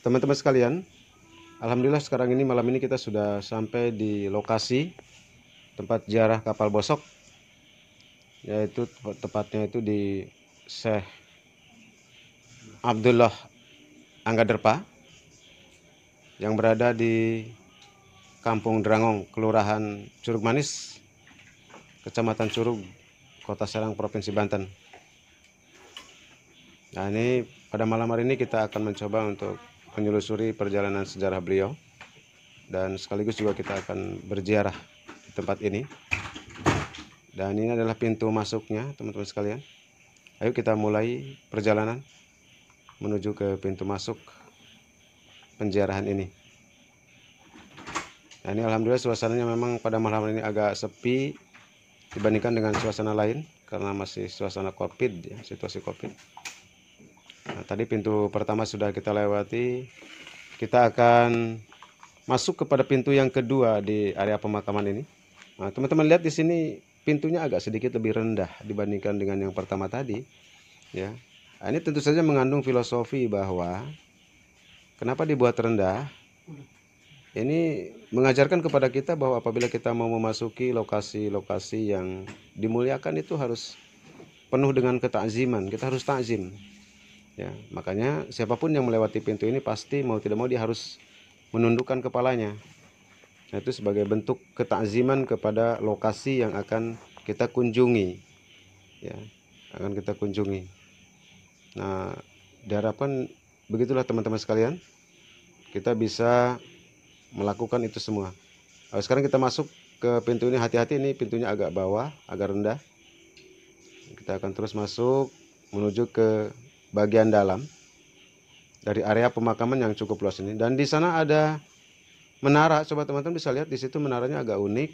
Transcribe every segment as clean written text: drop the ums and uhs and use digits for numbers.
Teman-teman sekalian, alhamdulillah sekarang ini malam ini kita sudah sampai di lokasi tempat ziarah kapal bosok, yaitu tepatnya itu di Syekh Abdullah Anggaderpa yang berada di Kampung Drangong, Kelurahan Curug Manis, Kecamatan Curug, Kota Serang, Provinsi Banten. Nah, ini pada malam hari ini kita akan mencoba untuk menelusuri perjalanan sejarah beliau, dan sekaligus juga kita akan berziarah di tempat ini. Dan ini adalah pintu masuknya, teman-teman sekalian. Ayo kita mulai perjalanan menuju ke pintu masuk penziarahan ini. Nah, ini alhamdulillah suasananya memang pada malam ini agak sepi dibandingkan dengan suasana lain karena masih suasana Covid ya, situasi Covid. Nah, tadi pintu pertama sudah kita lewati. Kita akan masuk kepada pintu yang kedua di area pemakaman ini. Nah, teman-teman lihat di sini pintunya agak sedikit lebih rendah dibandingkan dengan yang pertama tadi, ya. Nah, ini tentu saja mengandung filosofi bahwa kenapa dibuat rendah. Ini mengajarkan kepada kita bahwa apabila kita mau memasuki lokasi-lokasi yang dimuliakan itu harus penuh dengan ketakziman. Kita harus takzim. Ya, makanya siapapun yang melewati pintu ini pasti mau tidak mau dia harus menundukkan kepalanya. Nah, itu sebagai bentuk ketakziman kepada lokasi yang akan kita kunjungi, ya, akan kita kunjungi. Nah, diharapkan begitulah teman-teman sekalian, kita bisa melakukan itu semua. Nah, sekarang kita masuk ke pintu ini. Hati-hati, ini pintunya agak bawah, agak rendah. Kita akan terus masuk menuju ke bagian dalam dari area pemakaman yang cukup luas ini. Dan di sana ada menara, coba teman-teman bisa lihat di situ menaranya agak unik.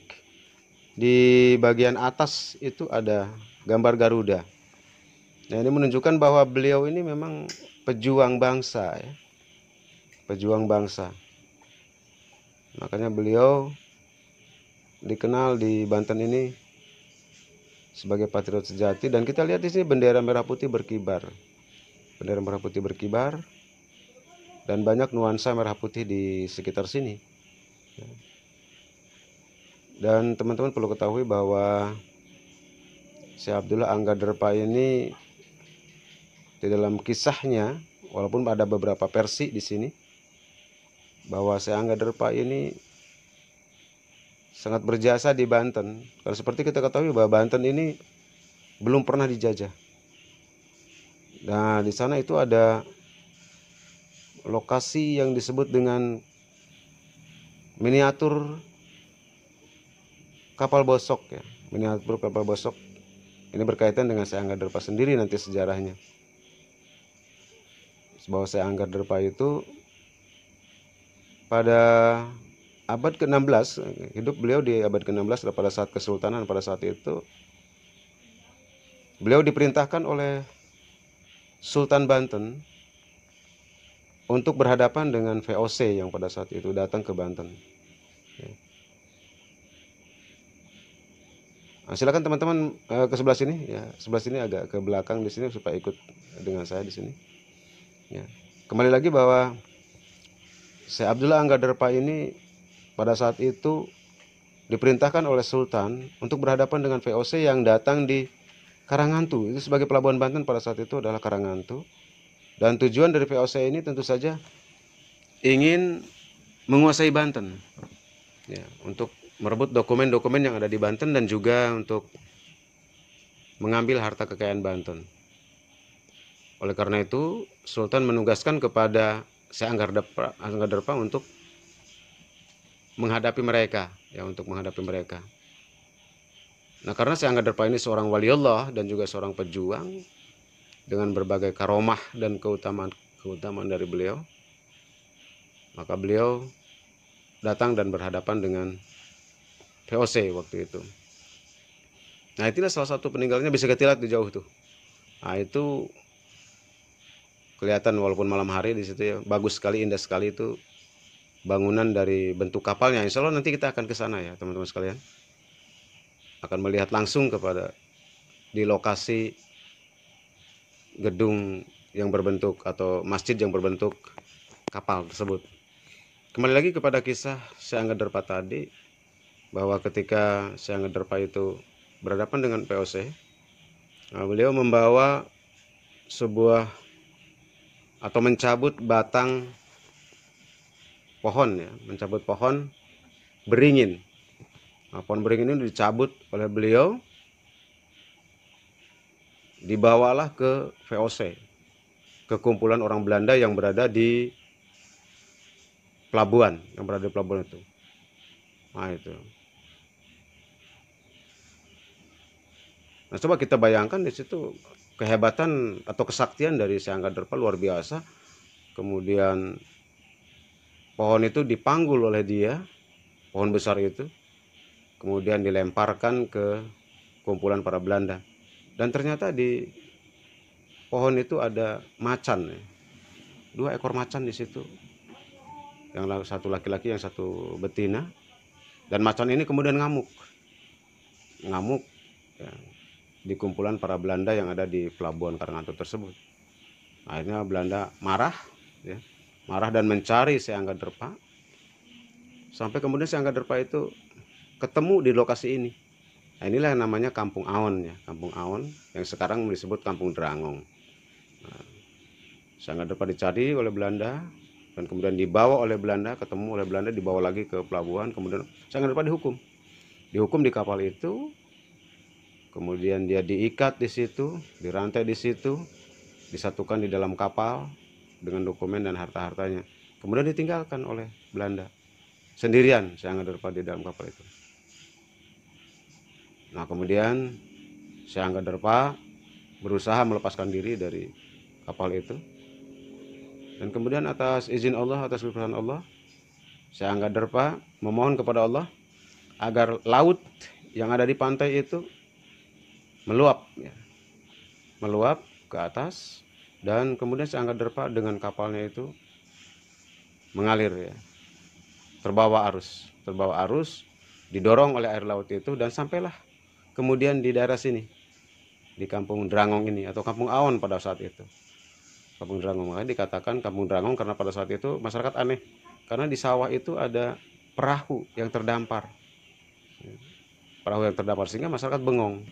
Di bagian atas itu ada gambar Garuda. Nah, ini menunjukkan bahwa beliau ini memang pejuang bangsa, ya. Pejuang bangsa. Makanya beliau dikenal di Banten ini sebagai patriot sejati. Dan kita lihat di sini bendera merah putih berkibar. Bendera merah putih berkibar dan banyak nuansa merah putih di sekitar sini. Dan teman-teman perlu ketahui bahwa Syekh Abdullah Anggaderpa ini di dalam kisahnya, walaupun ada beberapa versi di sini, bahwa Syekh Anggaderpa ini sangat berjasa di Banten. Karena seperti kita ketahui bahwa Banten ini belum pernah dijajah. Nah, di sana itu ada lokasi yang disebut dengan miniatur kapal bosok, ya. Miniatur kapal bosok. Ini berkaitan dengan Syekh Anggaderpa sendiri nanti sejarahnya. Bahwa Syekh Anggaderpa itu pada abad ke-16, hidup beliau di abad ke-16 pada saat kesultanan. Pada saat itu beliau diperintahkan oleh Sultan Banten untuk berhadapan dengan VOC yang pada saat itu datang ke Banten. Nah, silakan teman-teman ke sebelah sini, ya. Sebelah sini agak ke belakang di sini supaya ikut dengan saya di sini. Ya. Kembali lagi bahwa Syekh Abdullah Anggaderpa ini pada saat itu diperintahkan oleh Sultan untuk berhadapan dengan VOC yang datang di Karangantu. Itu sebagai pelabuhan Banten pada saat itu adalah Karangantu. Dan tujuan dari VOC ini tentu saja ingin menguasai Banten, ya, untuk merebut dokumen-dokumen yang ada di Banten dan juga untuk mengambil harta kekayaan Banten. Oleh karena itu, Sultan menugaskan kepada Syekh Anggaderpa untuk menghadapi mereka, ya, untuk menghadapi mereka. Nah, karena Syekh Anggaderpa ini seorang waliullah dan juga seorang pejuang dengan berbagai karomah dan keutamaan dari beliau, maka beliau datang dan berhadapan dengan VOC waktu itu. Nah, itulah salah satu peninggalannya, bisa kita lihat di jauh tuh. Nah, itu kelihatan walaupun malam hari di situ, ya, bagus sekali, indah sekali itu bangunan dari bentuk kapalnya. Insya Allah nanti kita akan ke sana, ya teman-teman sekalian, akan melihat langsung kepada di lokasi gedung yang berbentuk atau masjid yang berbentuk kapal tersebut. Kembali lagi kepada kisah Syekh Angga Derpa tadi, bahwa ketika Syekh Angga Derpa itu berhadapan dengan VOC, beliau membawa sebuah atau mencabut batang pohon, ya, mencabut pohon beringin. Pohon beringin ini dicabut oleh beliau, dibawalah ke VOC, ke kumpulan orang Belanda yang berada di pelabuhan, itu. Nah itu. Nah coba kita bayangkan di situ kehebatan atau kesaktian dari Syekh Angga Derpa luar biasa. Kemudian pohon itu dipanggul oleh dia, pohon besar itu, kemudian dilemparkan ke kumpulan para Belanda. Dan ternyata di pohon itu ada macan, ya. 2 ekor macan di situ. Yang satu laki-laki, yang satu betina. Dan macan ini kemudian ngamuk, ya, di kumpulan para Belanda yang ada di pelabuhan Karanganto tersebut. Akhirnya Belanda marah, ya, marah dan mencari Syekh Angga Derpa. Sampai kemudian Syekh Angga Derpa itu ketemu di lokasi ini. Nah, inilah yang namanya Kampung Awon, ya, Kampung Awon yang sekarang disebut Kampung Drangong. Nah, Syekh Angga Derpa dicari oleh Belanda dan kemudian dibawa oleh Belanda, ketemu oleh Belanda, dibawa lagi ke pelabuhan. Kemudian Syekh Angga Derpa dihukum di kapal itu. Kemudian dia diikat di situ, dirantai di situ, disatukan di dalam kapal dengan dokumen dan harta-hartanya. Kemudian ditinggalkan oleh Belanda sendirian Syekh Angga Derpa di dalam kapal itu. Nah kemudian Syekh Angga Derpa berusaha melepaskan diri dari kapal itu. Dan kemudian atas izin Allah, atas keputusan Allah, Syekh Angga Derpa memohon kepada Allah agar laut yang ada di pantai itu meluap, ya, meluap ke atas. Dan kemudian Syekh Angga Derpa dengan kapalnya itu mengalir, ya, terbawa arus, didorong oleh air laut itu, dan sampailah kemudian di daerah sini, di Kampung Drangong ini, atau Kampung Awon pada saat itu. Kampung Drangong, makanya dikatakan Kampung Drangong karena pada saat itu masyarakat aneh, karena di sawah itu ada perahu yang terdampar, sehingga masyarakat bengong.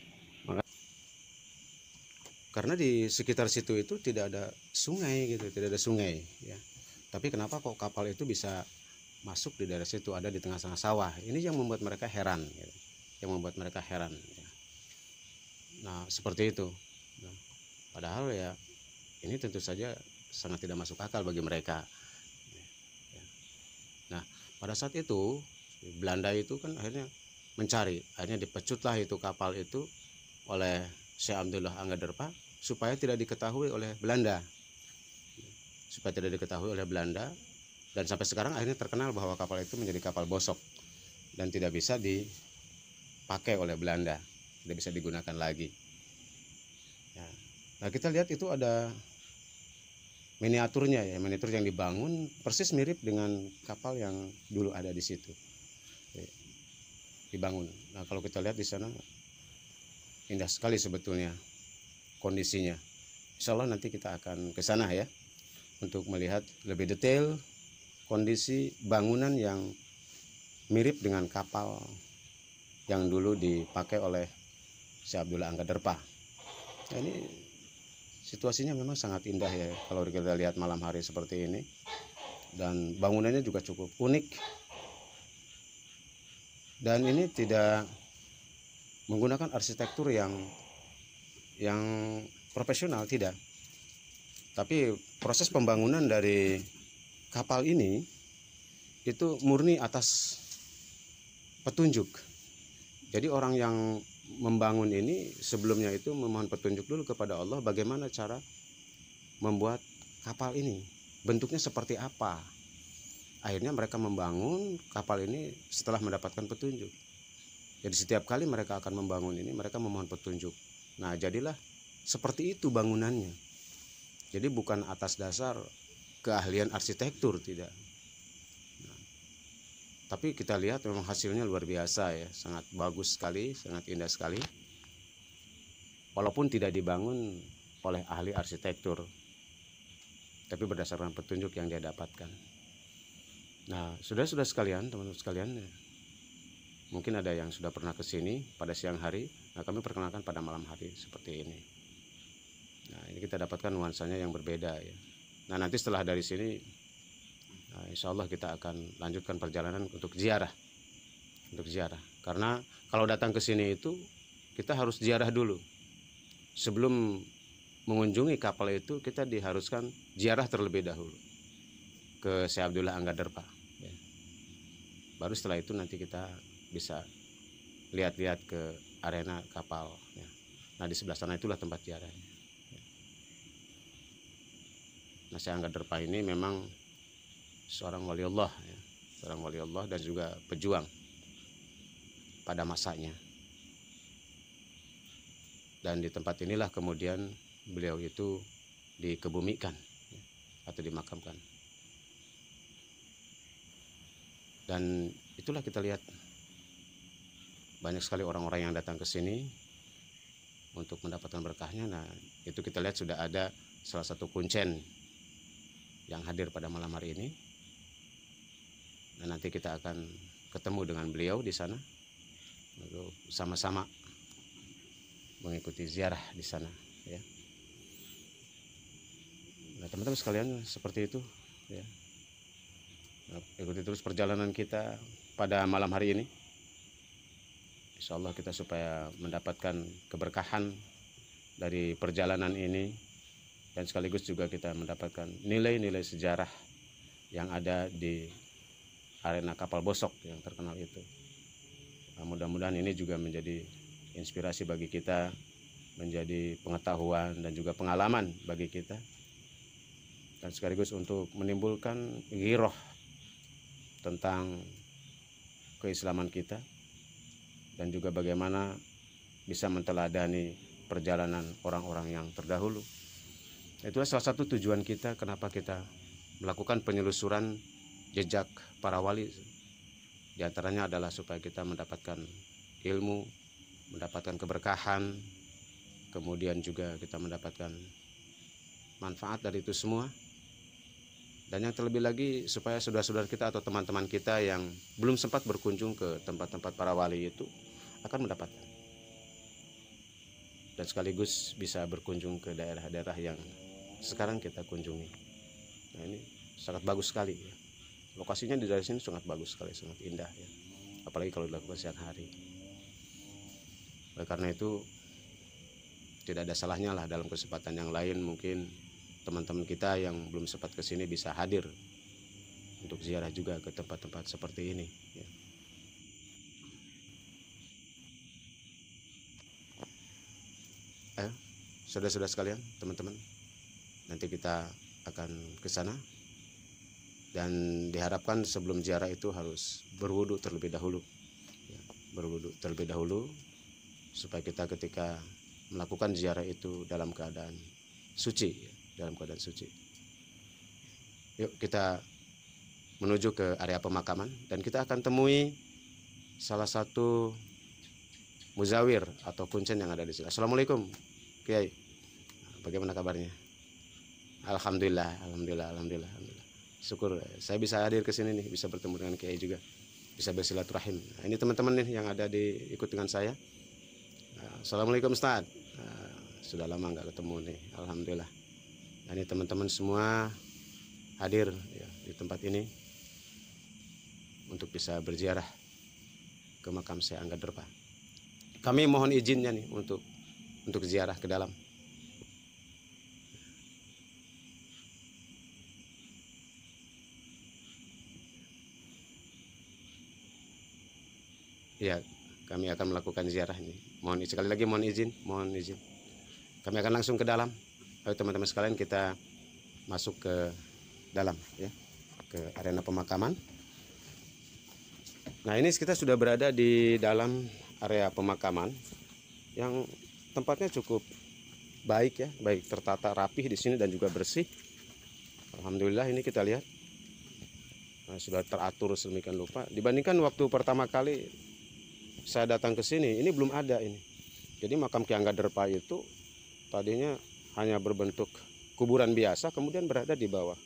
Karena di sekitar situ itu tidak ada sungai gitu, tidak ada sungai, ya. Tapi kenapa kok kapal itu bisa masuk di daerah situ, ada di tengah-tengah sawah? Ini yang membuat mereka heran, gitu. Ya. Nah seperti itu. Nah, padahal ya ini tentu saja sangat tidak masuk akal bagi mereka. Nah pada saat itu Belanda itu kan akhirnya mencari, akhirnya dipecutlah itu kapal itu oleh Syekh Abdullah Angga Derpa supaya tidak diketahui oleh Belanda, dan sampai sekarang akhirnya terkenal bahwa kapal itu menjadi kapal bosok dan tidak bisa dipakai oleh Belanda, tidak bisa digunakan lagi. Ya. Nah kita lihat itu ada miniaturnya, ya, miniatur yang dibangun persis mirip dengan kapal yang dulu ada di situ, ya, dibangun. Nah kalau kita lihat di sana indah sekali sebetulnya kondisinya. Insya Allah nanti kita akan ke sana, ya, untuk melihat lebih detail kondisi bangunan yang mirip dengan kapal yang dulu dipakai oleh Syekh Abdullah Angga Derpa. Nah, ini situasinya memang sangat indah, ya, kalau kita lihat malam hari seperti ini, dan bangunannya juga cukup unik, dan ini tidak menggunakan arsitektur yang profesional, tidak. Tapi proses pembangunan dari kapal ini itu murni atas petunjuk. Jadi orang yang membangun ini sebelumnya itu memohon petunjuk dulu kepada Allah bagaimana cara membuat kapal ini, bentuknya seperti apa. Akhirnya mereka membangun kapal ini setelah mendapatkan petunjuk. Jadi setiap kali mereka akan membangun ini, mereka memohon petunjuk. Nah jadilah seperti itu bangunannya. Jadi bukan atas dasar keahlian arsitektur, tidak. Nah, tapi kita lihat memang hasilnya luar biasa, ya, sangat bagus sekali, sangat indah sekali. Walaupun tidak dibangun oleh ahli arsitektur, tapi berdasarkan petunjuk yang dia dapatkan. Nah, sudah sekalian, teman-teman sekalian, mungkin ada yang sudah pernah ke sini pada siang hari. Nah, kami perkenalkan pada malam hari seperti ini. Nah, ini kita dapatkan nuansanya yang berbeda ya. Nah, nanti setelah dari sini, nah, insya Allah kita akan lanjutkan perjalanan untuk ziarah. Untuk ziarah. Karena kalau datang ke sini itu kita harus ziarah dulu. Sebelum mengunjungi kapal itu kita diharuskan ziarah terlebih dahulu ke Syekh Abdullah Angga Derpa ya. Baru setelah itu nanti kita bisa lihat-lihat ke arena kapal ya. Nah, di sebelah sana itulah tempat ziarahnya ya. Nah, Syekh Angga Derpa ini memang seorang wali Allah ya. Seorang wali Allah dan juga pejuang pada masanya. Dan di tempat inilah kemudian beliau itu dikebumikan ya, atau dimakamkan. Dan itulah kita lihat banyak sekali orang-orang yang datang ke sini untuk mendapatkan berkahnya. Nah, itu kita lihat sudah ada salah satu kuncen yang hadir pada malam hari ini. Dan nanti kita akan ketemu dengan beliau di sana, lalu sama-sama mengikuti ziarah di sana ya. Nah, teman-teman sekalian, seperti itu ya. Ikuti terus perjalanan kita pada malam hari ini. Insya Allah kita supaya mendapatkan keberkahan dari perjalanan ini, dan sekaligus juga kita mendapatkan nilai-nilai sejarah yang ada di arena kapal Bosok yang terkenal itu. Nah, mudah-mudahan ini juga menjadi inspirasi bagi kita, menjadi pengetahuan dan juga pengalaman bagi kita, dan sekaligus untuk menimbulkan ghiroh tentang keislaman kita, dan juga bagaimana bisa menteladani perjalanan orang-orang yang terdahulu. Itulah salah satu tujuan kita kenapa kita melakukan penyelusuran jejak para wali. Di antaranya adalah supaya kita mendapatkan ilmu, mendapatkan keberkahan, kemudian juga kita mendapatkan manfaat dari itu semua. Dan yang terlebih lagi supaya saudara-saudara kita atau teman-teman kita yang belum sempat berkunjung ke tempat-tempat para wali itu akan mendapatkan. Dan sekaligus bisa berkunjung ke daerah-daerah yang sekarang kita kunjungi. Nah, ini sangat bagus sekali ya. Lokasinya di dari sini sangat bagus sekali, sangat indah ya. Apalagi kalau dilakukan siang hari. Oleh karena itu tidak ada salahnya lah dalam kesempatan yang lain mungkin teman-teman kita yang belum sempat ke sini bisa hadir untuk ziarah juga ke tempat-tempat seperti ini ya. Ayo, saudara-saudara sekalian, teman-teman, nanti kita akan ke sana, dan diharapkan sebelum ziarah itu harus berwudu terlebih dahulu ya, berwudu terlebih dahulu supaya kita ketika melakukan ziarah itu dalam keadaan suci ya, dalam keadaan suci. Yuk kita menuju ke area pemakaman, dan kita akan temui salah satu muzawir atau kuncen yang ada di sini. Assalamualaikum Kiai, bagaimana kabarnya? Alhamdulillah, alhamdulillah, alhamdulillah, alhamdulillah. Syukur saya bisa hadir ke sini nih, bisa bertemu dengan Kiai juga, bisa bersilaturahim. Nah, ini teman-teman nih yang ada ikut dengan saya. Assalamualaikum Ustaz. Sudah lama nggak ketemu nih, alhamdulillah. Nah, ini teman-teman semua hadir ya, di tempat ini untuk bisa berziarah ke makam Syekh Angga Derpa. Kami mohon izinnya nih untuk ziarah ke dalam. Ya, kami akan melakukan ziarah ini. Mohon sekali lagi mohon izin. Kami akan langsung ke dalam. Ayo teman-teman sekalian, kita masuk ke dalam ya, ke arena pemakaman. Nah, ini kita sudah berada di dalam area pemakaman yang tempatnya cukup baik ya, baik tertata rapih di sini dan juga bersih. Alhamdulillah, ini kita lihat sudah teratur sedemikian rupa. Dibandingkan waktu pertama kali saya datang ke sini, ini belum ada ini. Jadi makam Ki Angga Derpa itu tadinya hanya berbentuk kuburan biasa, kemudian berada di bawah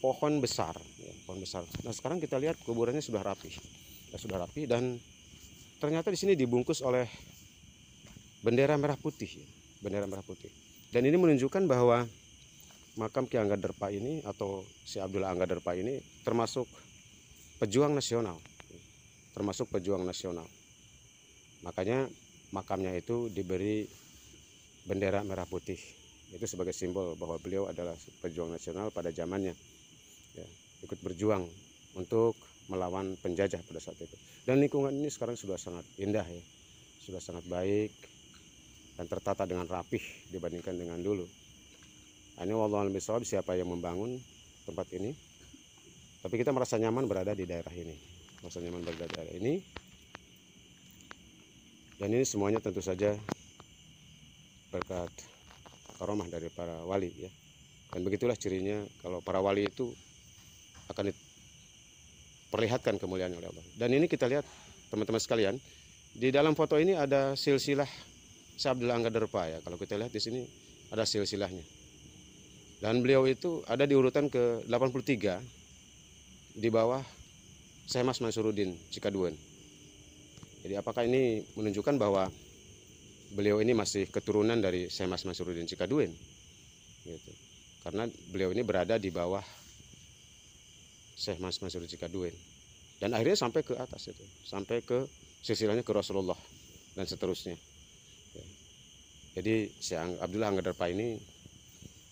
pohon besar, ya, pohon besar. Nah sekarang kita lihat kuburannya sudah rapi, dan ternyata di sini dibungkus oleh bendera merah putih, ya, bendera merah putih. Dan ini menunjukkan bahwa makam Ki Angga Derpa ini atau si Abdullah Angga Derpa ini termasuk pejuang nasional, Makanya makamnya itu diberi bendera merah putih. Itu sebagai simbol bahwa beliau adalah pejuang nasional pada zamannya, ya, ikut berjuang untuk melawan penjajah pada saat itu. Dan lingkungan ini sekarang sudah sangat indah, ya, sudah sangat baik dan tertata dengan rapih dibandingkan dengan dulu. Ini wallahu a'lam bishawab siapa yang membangun tempat ini, tapi kita merasa nyaman berada di daerah ini, dan ini semuanya tentu saja berkat karomah dari para wali, ya. Dan begitulah cirinya kalau para wali itu akan diperlihatkan kemuliaan oleh Allah. Dan ini kita lihat teman-teman sekalian, di dalam foto ini ada silsilah Syekh Abdullah Angga Derpa, ya. Kalau kita lihat di sini ada silsilahnya. Dan beliau itu ada di urutan ke-83 di bawah Syekh Mas Mansuruddin Cikaduen. Jadi apakah ini menunjukkan bahwa beliau ini masih keturunan dari Syekh Mas Mansuruddin Cikaduen, gitu. Karena beliau ini berada di bawah Syekh Mas Mansuruddin Cikaduen. Dan akhirnya sampai ke atas itu, sampai ke silsilahnya ke Rasulullah dan seterusnya. Ya. Jadi Syekh Abdullah Angga Derpa ini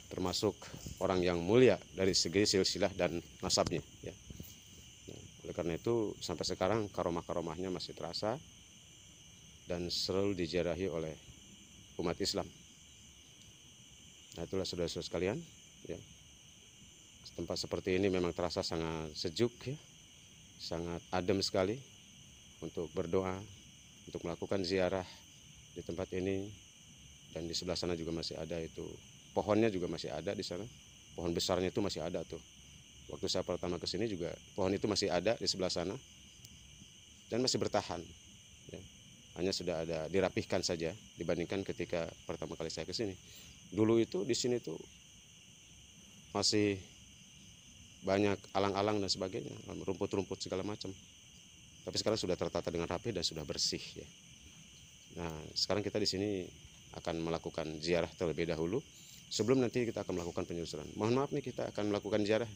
termasuk orang yang mulia dari segi silsilah dan nasabnya, ya. Nah, oleh karena itu sampai sekarang karomah-karomahnya masih terasa dan selalu diziarahi oleh umat Islam. Nah itulah saudara-saudara sekalian, ya. Tempat seperti ini memang terasa sangat sejuk, ya, sangat adem sekali untuk berdoa, untuk melakukan ziarah di tempat ini. Dan di sebelah sana juga masih ada itu, pohonnya juga masih ada di sana, pohon besarnya itu masih ada tuh. Waktu saya pertama ke sini juga pohon itu masih ada di sebelah sana dan masih bertahan, ya. Hanya sudah ada dirapihkan saja dibandingkan ketika pertama kali saya ke sini. Dulu itu di sini tuh masih banyak alang-alang dan sebagainya, rumput-rumput segala macam. Tapi sekarang sudah tertata dengan rapi dan sudah bersih, ya. Nah, sekarang kita di sini akan melakukan ziarah terlebih dahulu sebelum nanti kita akan melakukan penyusuran. Mohon maaf nih, kita akan melakukan ziarah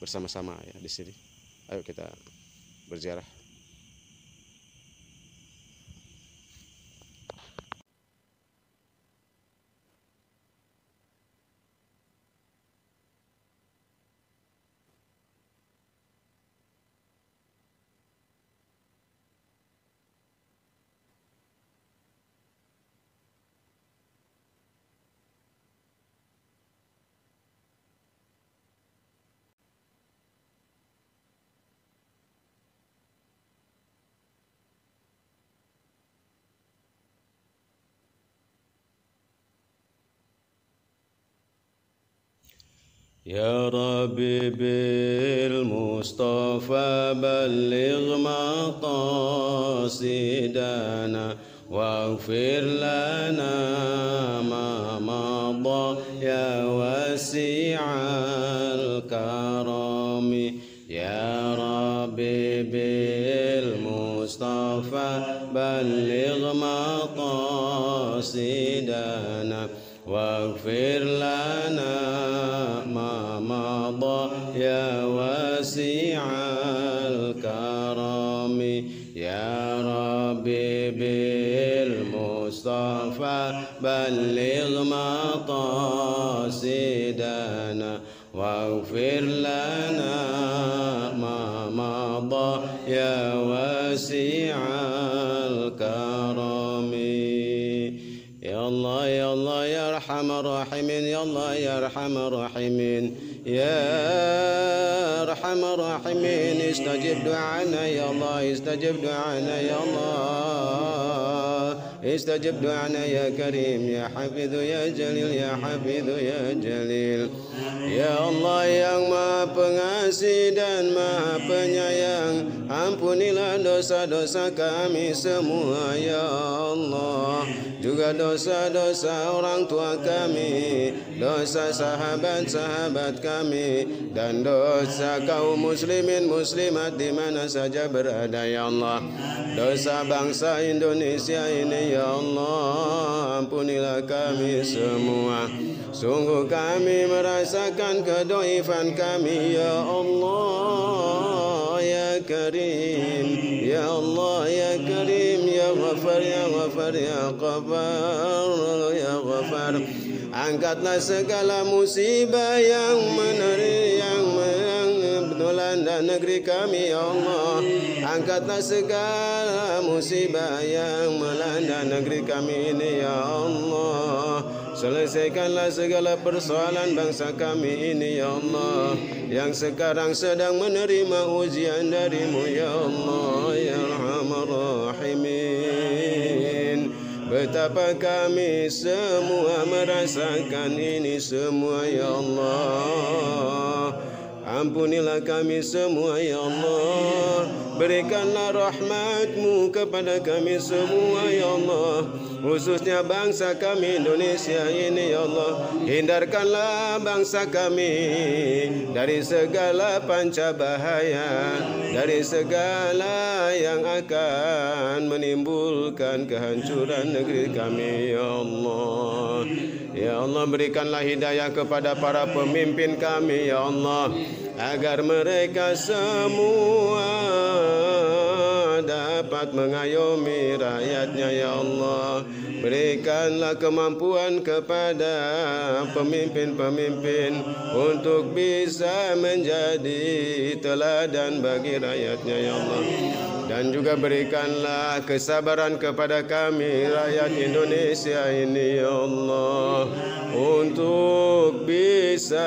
bersama-sama, ya, di sini. Ayo kita berziarah. يا ربي بالمصطفى بلغ مقاصدنا واغفر لنا ما مضى يا واسع الكرم يا ربي بالمصطفى بلغ مقاصدنا واغفر لنا ما مضى يا واسع الكرم يا ربي بالمصطفى بلغ مقاصدنا واغفر لنا ما مضى يا واسع الكرم يا الله يا الله يا أرحم الراحمين يا الله يا أرحم الراحمين يا أرحم الراحمين استجب دعانا يا الله استجب دعانا يا الله استجب دعانا يا كريم يا حفيظ يا جليل يا حفيظ يا جليل يا Allah yang Maha Pengasih dan Maha Penyayang, Ampunilah dosa-dosa kami semua ya Allah, juga dosa-dosa orang tua kami, dosa sahabat-sahabat kami, dan dosa kaum muslimin muslimat di mana saja berada ya Allah. Dosa bangsa Indonesia ini ya Allah, ampunilah kami semua. Sungguh kami merasakan kedoifan kami ya Allah ya Karim, ya Allah ya Karim, ya Ghafar ya Ghafar ya Ghafar ya Ghafar. Angkatlah segala musibah yang melanda negeri kami ya Allah. Angkatlah segala musibah yang melanda negeri kami ini ya Allah. Selesaikanlah segala persoalan bangsa kami ini ya Allah, yang sekarang sedang menerima ujian darimu ya Allah ya Arhamar Rahimin. Betapa kami semua merasakan ini semua ya Allah. Ampunilah kami semua ya Allah. Berikanlah rahmat-Mu kepada kami semua ya Allah, khususnya bangsa kami Indonesia ini ya Allah. Hindarkanlah bangsa kami dari segala panca bahaya, dari segala yang akan menimbulkan kehancuran negeri kami ya Allah. Ya Allah, berikanlah hidayah kepada para pemimpin kami ya Allah, agar mereka semua dapat mengayomi rakyatnya ya Allah. Berikanlah kemampuan kepada pemimpin-pemimpin untuk bisa menjadi teladan bagi rakyatnya ya Allah. Dan juga berikanlah kesabaran kepada kami rakyat Indonesia ini ya Allah, untuk bisa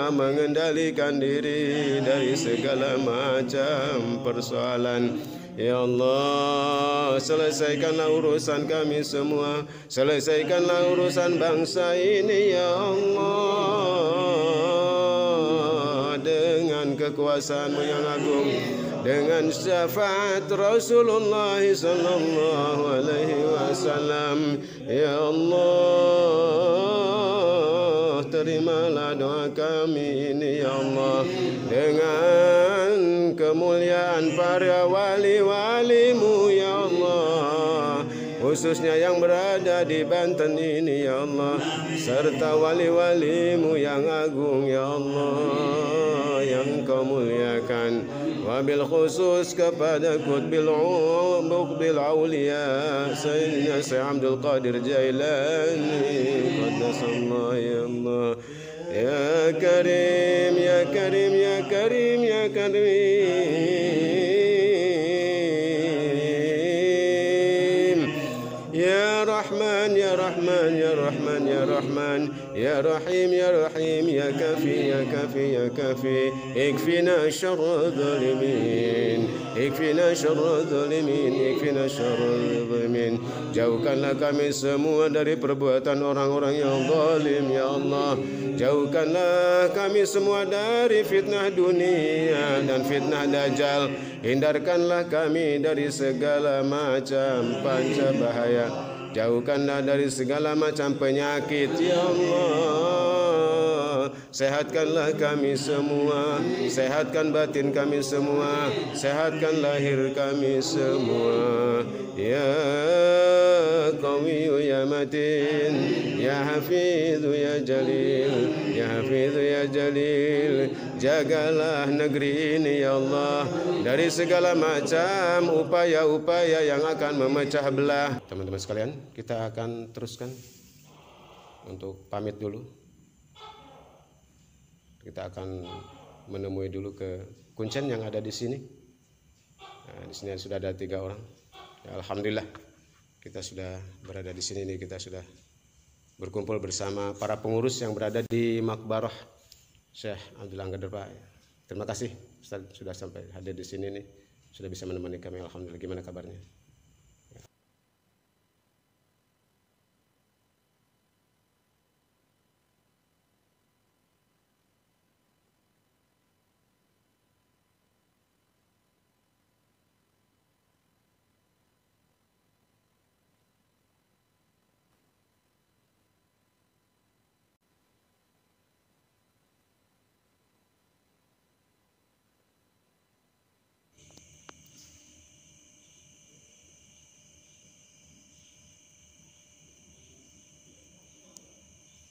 mengendalikan diri dari segala macam persoalan. Ya Allah, selesaikanlah urusan kami semua, selesaikanlah urusan bangsa ini ya Allah, dengan kekuasaan-Mu yang agung, dengan syafaat Rasulullah sallallahu alaihi wasallam. Ya Allah, terimalah doa kami ini ya Allah, dengan kemuliaan para wali-wali-Mu ya Allah, khususnya yang berada di Banten ini ya Allah, serta wali-wali-Mu yang agung ya Allah, yang Kau muliakan. Wabil khusus kepada Qutbil Auliya Sayyidina Syekh Abdul Qadir Jailani Qaddasallah ya Allah. Ya Karim ya Karim ya Karim ya Karim, ya Rahman ya Rahman ya Rahman ya Rahman, ya Rahim ya Rahim, ya Kafi ya Kafi ya Kafi. Ikfina syarra zalimin, ikfina syarra zalimin, ikfina syarra zalimin. Jauhkanlah kami semua dari perbuatan orang-orang yang zalim ya Allah. Jauhkanlah kami semua dari fitnah dunia dan fitnah dajjal. Hindarkanlah kami dari segala macam panca bahaya. Jauhkanlah dari segala macam penyakit ya Allah. Sehatkanlah kami semua, sehatkan batin kami semua, sehatkan lahir kami semua. Ya Qawiyu ya Matin, ya Hafidhu ya Jalil, ya Hafidhu ya Jalil. Jagalah negeri ini ya Allah dari segala macam upaya-upaya yang akan memecah belah. Teman-teman sekalian, kita akan teruskan untuk pamit dulu. Kita akan menemui dulu ke kuncen yang ada di sini. Nah, di sini sudah ada 3 orang. Ya, alhamdulillah kita sudah berada di sini nih, kita sudah berkumpul bersama para pengurus yang berada di Makbarah Syekh Abdul Qadir Pak. Terima kasih Ustaz sudah sampai hadir di sini nih, sudah bisa menemani kami. Alhamdulillah, gimana kabarnya?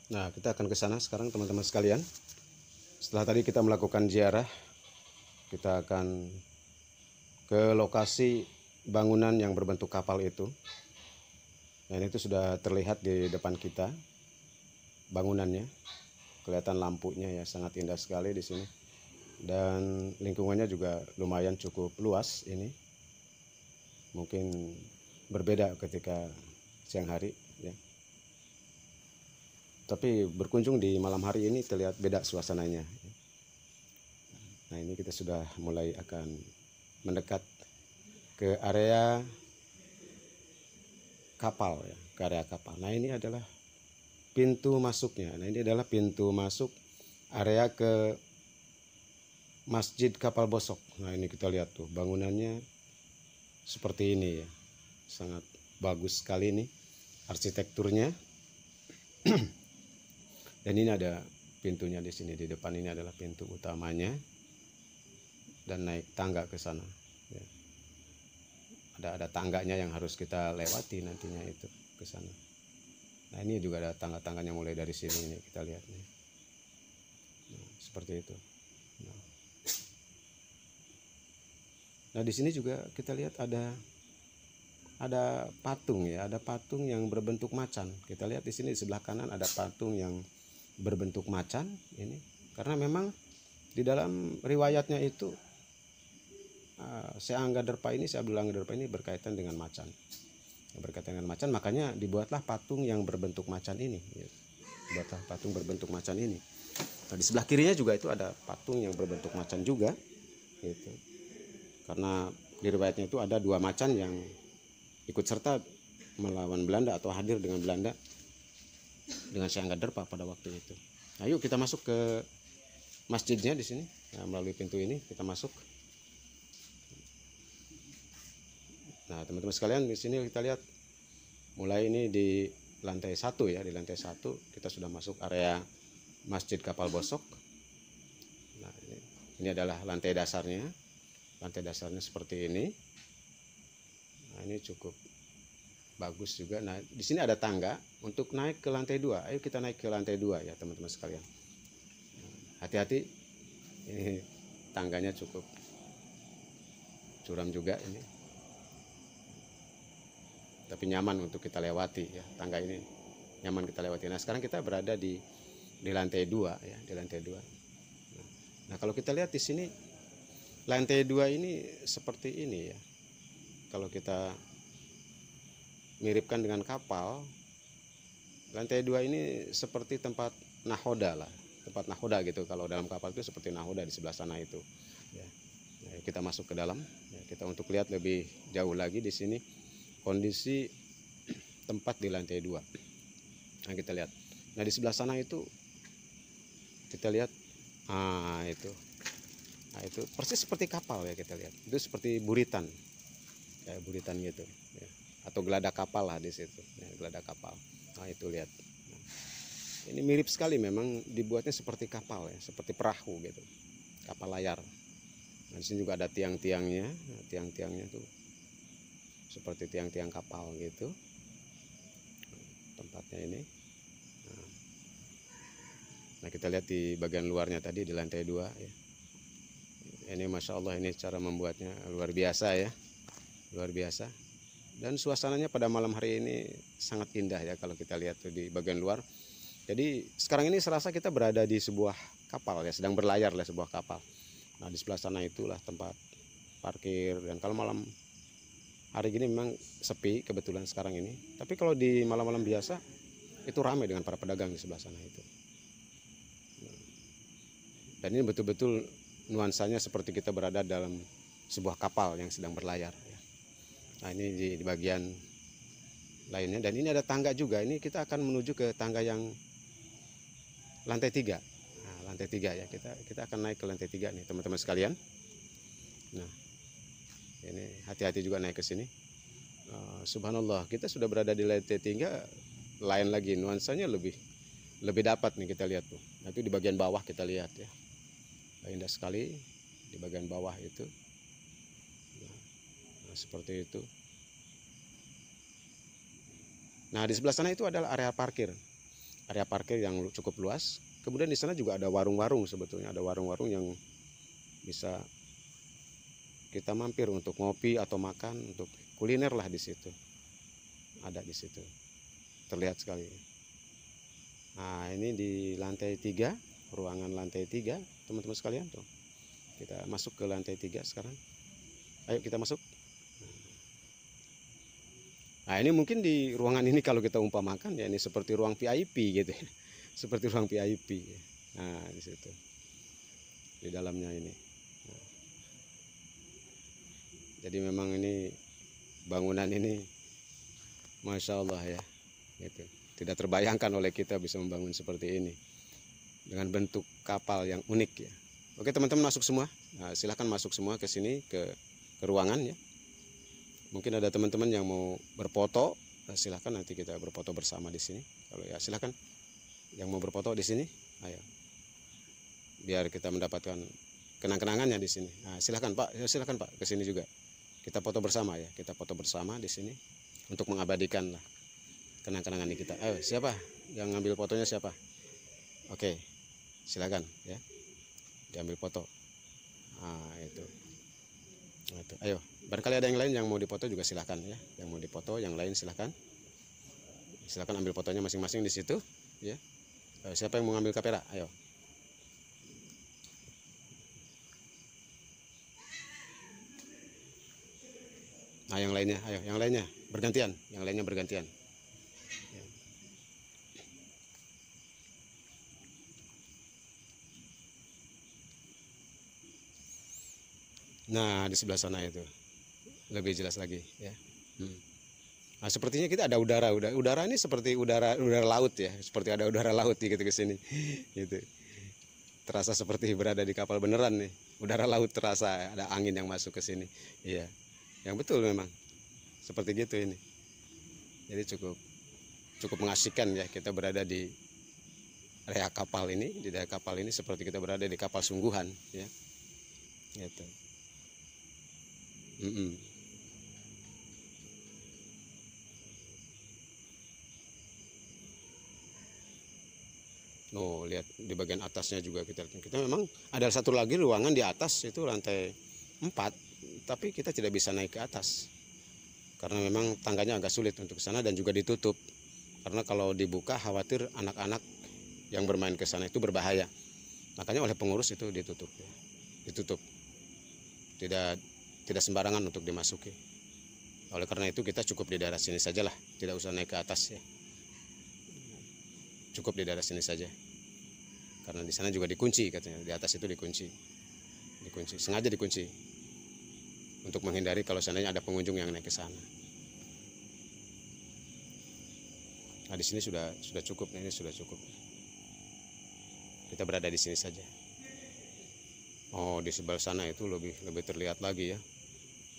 Nah, kita akan ke sana sekarang teman-teman sekalian. Setelah tadi kita melakukan ziarah, kita akan ke lokasi bangunan yang berbentuk kapal itu. Nah, ini itu sudah terlihat di depan kita bangunannya. Kelihatan lampunya ya, sangat indah sekali di sini. Dan lingkungannya juga lumayan cukup luas ini. Mungkin berbeda ketika siang hari ya. Tapi berkunjung di malam hari ini terlihat beda suasananya. Nah, ini kita sudah mulai akan mendekat ke area kapal ya, ke area kapal. Nah, ini adalah pintu masuknya. Nah, ini adalah pintu masuk area ke Masjid Kapal Bosok. Nah, ini kita lihat tuh bangunannya seperti ini ya. Sangat bagus sekali ini arsitekturnya. Dan ini ada pintunya di sini, di depan ini adalah pintu utamanya, dan naik tangga ke sana ya. Ada tangganya yang harus kita lewati nantinya itu ke sana. Nah, ini juga ada tangga-tangganya mulai dari sini, ini kita lihat nih. Nah, seperti itu. Nah, di sini juga kita lihat ada patung ya, ada patung yang berbentuk macan. Kita lihat di sini di sebelah kanan ada patung yang berbentuk macan ini, karena memang di dalam riwayatnya itu Syekh Angga Derpa ini, Syekh Abdul Angga Derpa ini berkaitan dengan macan. Berkaitan dengan macan, makanya dibuatlah patung yang berbentuk macan ini. Dibuatlah patung berbentuk macan ini. Nah, di sebelah kirinya juga itu ada patung yang berbentuk macan juga, gitu. Karena di riwayatnya itu ada 2 macan yang ikut serta melawan Belanda atau hadir dengan Belanda dengan Syekh Angga Derpa pada waktu itu. Nah, yuk kita masuk ke masjidnya di sini. Nah, melalui pintu ini kita masuk. Nah, teman-teman sekalian, di sini kita lihat mulai ini di lantai 1 ya, di lantai 1 kita sudah masuk area Masjid Kapal Bosok. Nah, ini adalah lantai dasarnya. Lantai dasarnya seperti ini. Nah, ini cukup bagus juga. Nah, di sini ada tangga untuk naik ke lantai 2. Ayo kita naik ke lantai 2 ya, teman-teman sekalian. Hati-hati, ini tangganya cukup curam juga ini. Tapi nyaman untuk kita lewati ya, tangga ini nyaman kita lewati. Nah, sekarang kita berada di lantai 2 ya, di lantai 2. Nah, kalau kita lihat di sini lantai 2 ini seperti ini ya. Kalau kita miripkan dengan kapal, lantai 2 ini seperti tempat nahoda lah, tempat nahoda gitu. Kalau dalam kapal itu seperti nahoda di sebelah sana itu ya. Nah, kita masuk ke dalam ya, kita untuk lihat lebih jauh lagi di sini kondisi tempat di lantai 2. Nah, kita lihat. Nah, di sebelah sana itu kita lihat itu. Nah, itu persis seperti kapal ya, kita lihat. Itu seperti buritan. Kayak buritan gitu ya. Atau geladak kapal lah di situ ya, geladak kapal. Nah, itu lihat. Nah, ini mirip sekali, memang dibuatnya seperti kapal ya, seperti perahu gitu, kapal layar. Nah, di sini juga ada tiang-tiangnya. Nah, tiang-tiangnya tuh seperti tiang-tiang kapal gitu tempatnya ini. Nah, kita lihat di bagian luarnya tadi di lantai 2 ya. Ini Masya Allah, ini cara membuatnya luar biasa ya, luar biasa. Dan suasananya pada malam hari ini sangat indah ya kalau kita lihat tuh di bagian luar. Jadi sekarang ini serasa kita berada di sebuah kapal ya, sedang berlayar lah sebuah kapal. Nah, di sebelah sana itulah tempat parkir. Dan kalau malam hari gini memang sepi kebetulan sekarang ini. Tapi kalau di malam-malam biasa itu ramai dengan para pedagang di sebelah sana itu. Dan ini betul-betul nuansanya seperti kita berada dalam sebuah kapal yang sedang berlayar ya. Nah, ini di bagian lainnya, dan ini ada tangga juga. Ini kita akan menuju ke tangga yang lantai 3. Nah, lantai 3 ya, kita akan naik ke lantai 3 nih teman-teman sekalian. Nah, ini hati-hati juga naik ke sini. Subhanallah, kita sudah berada di lantai 3, lain lagi nuansanya lebih dapat nih, kita lihat tuh. Nah, itu di bagian bawah kita lihat ya. Indah sekali di bagian bawah itu. Nah, seperti itu. Nah, di sebelah sana itu adalah area parkir. area parkir yang cukup luas. Kemudian di sana juga ada warung-warung, sebetulnya ada warung-warung yang bisa kita mampir untuk ngopi atau makan, untuk kuliner lah di situ. Ada di situ. Terlihat sekali. Nah, ini di lantai 3, ruangan lantai 3, teman-teman sekalian tuh. Kita masuk ke lantai 3 sekarang. Ayo kita masuk. Nah, ini mungkin di ruangan ini kalau kita umpamakan ya ini seperti ruang VIP gitu ya. Seperti ruang VIP. Nah, di situ. Di dalamnya ini. Nah, jadi memang ini bangunan ini Masya Allah ya. Gitu. Tidak terbayangkan oleh kita bisa membangun seperti ini. Dengan bentuk kapal yang unik ya. Oke teman-teman, masuk semua. Nah, silahkan masuk semua ke sini ke ruangan ya. Mungkin ada teman-teman yang mau berfoto, silahkan nanti kita berfoto bersama di sini. Kalau ya silahkan yang mau berfoto di sini, ayo. Biar kita mendapatkan kenang-kenangannya di sini. Nah, silahkan Pak, ya, silahkan Pak ke sini juga. Kita foto bersama ya, kita foto bersama di sini untuk mengabadikan lah kenang-kenangan kita. Ayo, siapa yang ngambil fotonya siapa? Oke, silahkan ya, diambil foto. Nah, itu. Nah, itu. Ayo, barangkali ada yang lain yang mau dipoto juga silahkan ya. Yang mau dipoto, yang lain silahkan. Silahkan ambil fotonya masing-masing di situ ya. Siapa yang mau ngambil kamera? Ayo. Nah, yang lainnya, ayo, yang lainnya bergantian, yang lainnya bergantian. Nah, di sebelah sana itu lebih jelas lagi ya. Nah, sepertinya kita ada udara. Udara ini seperti udara laut ya, seperti ada udara laut gitu ke sini. Gitu. Terasa seperti berada di kapal beneran nih. Udara laut terasa, ada angin yang masuk ke sini. Iya. Yang betul memang. Seperti gitu ini. Jadi cukup mengasihkan ya kita berada di area kapal ini, di daerah kapal ini seperti kita berada di kapal sungguhan ya. Gitu. Oh, lihat di bagian atasnya juga kita memang ada satu lagi ruangan di atas itu lantai 4, tapi kita tidak bisa naik ke atas karena memang tangganya agak sulit untuk ke sana dan juga ditutup. Karena kalau dibuka khawatir anak-anak yang bermain ke sana itu berbahaya. Makanya oleh pengurus itu ditutup ya. Ditutup. Tidak sembarangan untuk dimasuki. Oleh karena itu kita cukup di daerah sini sajalah, tidak usah naik ke atas ya. Cukup di daerah sini saja. Karena di sana juga dikunci katanya, di atas itu dikunci. Sengaja dikunci. Untuk menghindari kalau seandainya ada pengunjung yang naik ke sana. Nah, di sini sudah cukup, ini sudah cukup. Kita berada di sini saja. Oh, di sebelah sana itu lebih terlihat lagi ya.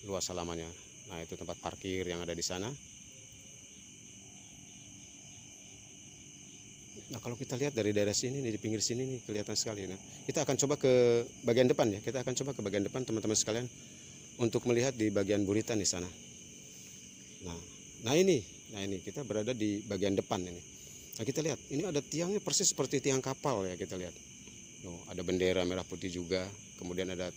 Luas halamannya. Nah, itu tempat parkir yang ada di sana. Nah, kalau kita lihat dari daerah sini nih, di pinggir sini nih kelihatan sekali. Nah, kita akan coba ke bagian depan ya. Kita akan coba ke bagian depan teman-teman sekalian untuk melihat di bagian buritan di sana. Nah ini kita berada di bagian depan ini. Nah, kita lihat ini ada tiangnya persis seperti tiang kapal ya, kita lihat. Oh, ada bendera merah putih juga. Kemudian ada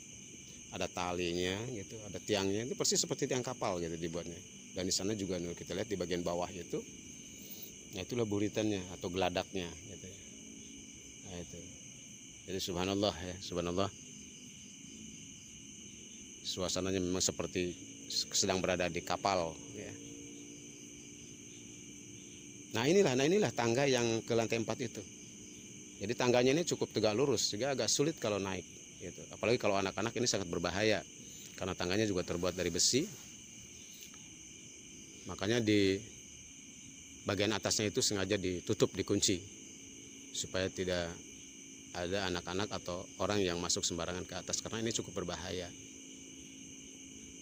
talinya gitu, ada tiangnya. Itu persis seperti tiang kapal gitu dibuatnya. Dan di sana juga kita lihat di bagian bawah itu. Nah, itulah buritannya atau geladaknya gitu ya. Nah, itu. Jadi subhanallah ya, subhanallah. Suasananya memang seperti sedang berada di kapal ya. Nah, inilah tangga yang ke lantai 4 itu. Jadi tangganya ini cukup tegak lurus sehingga agak sulit kalau naik gitu. Apalagi kalau anak-anak ini sangat berbahaya karena tangganya juga terbuat dari besi. Makanya di bagian atasnya itu sengaja ditutup, dikunci supaya tidak ada anak-anak atau orang yang masuk sembarangan ke atas karena ini cukup berbahaya.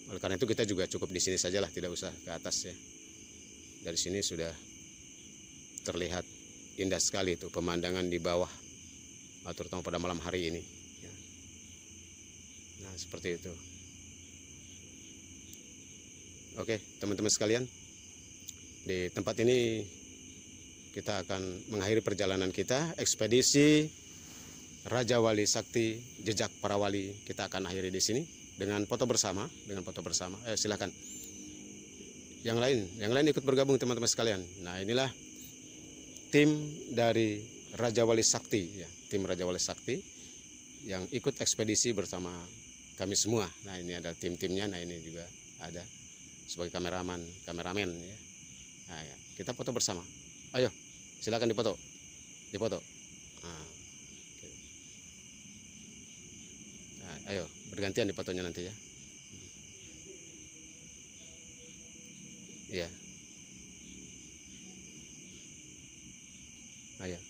Oleh karena itu kita juga cukup di sini sajalah, tidak usah ke atas ya. Dari sini sudah terlihat indah sekali itu pemandangan di bawah, terutama pada malam hari ini. Nah, seperti itu. Oke, teman-teman sekalian, di tempat ini kita akan mengakhiri perjalanan kita, ekspedisi Raja Wali Sakti, jejak para wali. Kita akan akhiri di sini dengan foto bersama, silakan. Yang lain ikut bergabung teman-teman sekalian. Nah, inilah tim dari Raja Wali Sakti, ya, tim Raja Wali Sakti yang ikut ekspedisi bersama kami semua. Nah, ini ada tim-timnya. Nah, ini juga ada sebagai kameramen ya. Nah, ya, kita foto bersama. Ayo, silakan dipoto. Nah, ayo bergantian difotonya nanti ya. Iya. Ayo.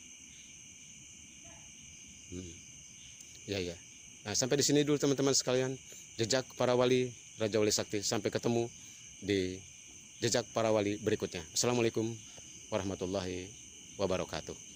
Ya. Nah, sampai di sini dulu teman-teman sekalian. Jejak para wali Raja Wali Sakti. Sampai ketemu di jejak para wali berikutnya. Assalamualaikum warahmatullahi wabarakatuh.